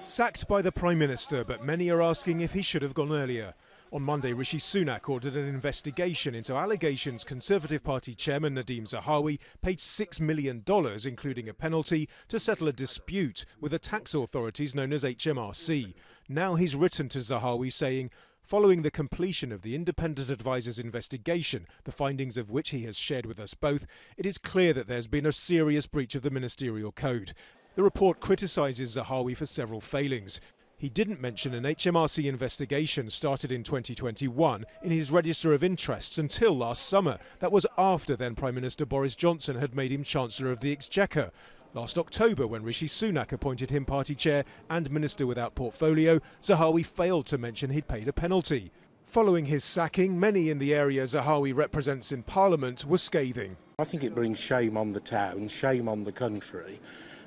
Sacked by the Prime Minister, but many are asking if he should have gone earlier. On Monday, Rishi Sunak ordered an investigation into allegations Conservative Party chairman Nadhim Zahawi paid $6 million, including a penalty, to settle a dispute with the tax authorities known as HMRC. Now he's written to Zahawi saying, following the completion of the independent advisor's investigation, the findings of which he has shared with us both, it is clear that there's been a serious breach of the Ministerial Code. The report criticises Zahawi for several failings. He didn't mention an HMRC investigation started in 2021 in his register of interests until last summer. That was after then Prime Minister Boris Johnson had made him Chancellor of the Exchequer. Last October, when Rishi Sunak appointed him party chair and minister without portfolio, Zahawi failed to mention he'd paid a penalty. Following his sacking, many in the area Zahawi represents in Parliament were scathing. I think it brings shame on the town, shame on the country,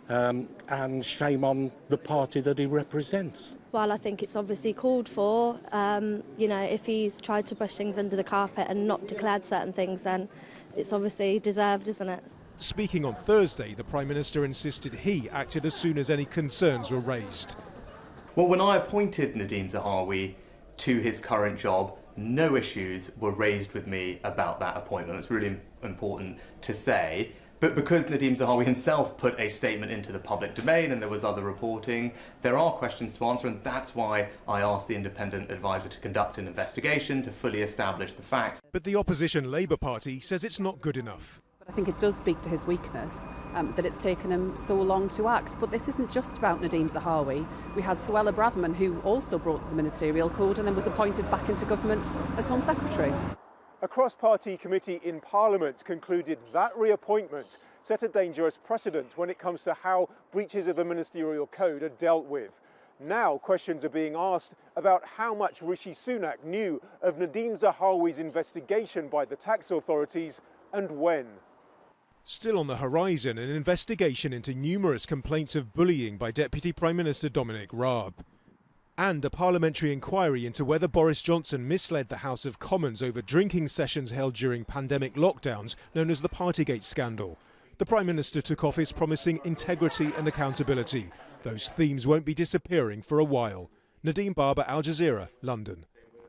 and shame on the party that he represents. Well, I think it's obviously called for. If he's tried to brush things under the carpet and not declared certain things, then it's obviously deserved, isn't it? Speaking on Thursday, the Prime Minister insisted he acted as soon as any concerns were raised. Well, when I appointed Nadhim Zahawi to his current job, no issues were raised with me about that appointment. It's really important to say. But because Nadhim Zahawi himself put a statement into the public domain and there was other reporting, there are questions to answer, and that's why I asked the independent advisor to conduct an investigation to fully establish the facts. But the opposition Labour Party says it's not good enough. But I think it does speak to his weakness, that it's taken him so long to act. But this isn't just about Nadhim Zahawi. We had Suella Braverman, who also brought the Ministerial Code and then was appointed back into government as Home Secretary. A cross-party committee in Parliament concluded that reappointment set a dangerous precedent when it comes to how breaches of the Ministerial Code are dealt with. Now questions are being asked about how much Rishi Sunak knew of Nadhim Zahawi's investigation by the tax authorities and when. Still on the horizon, an investigation into numerous complaints of bullying by Deputy Prime Minister Dominic Raab. And a parliamentary inquiry into whether Boris Johnson misled the House of Commons over drinking sessions held during pandemic lockdowns, known as the Partygate scandal. The Prime Minister took office promising integrity and accountability. Those themes won't be disappearing for a while. Nadim Zahawi, Al Jazeera, London.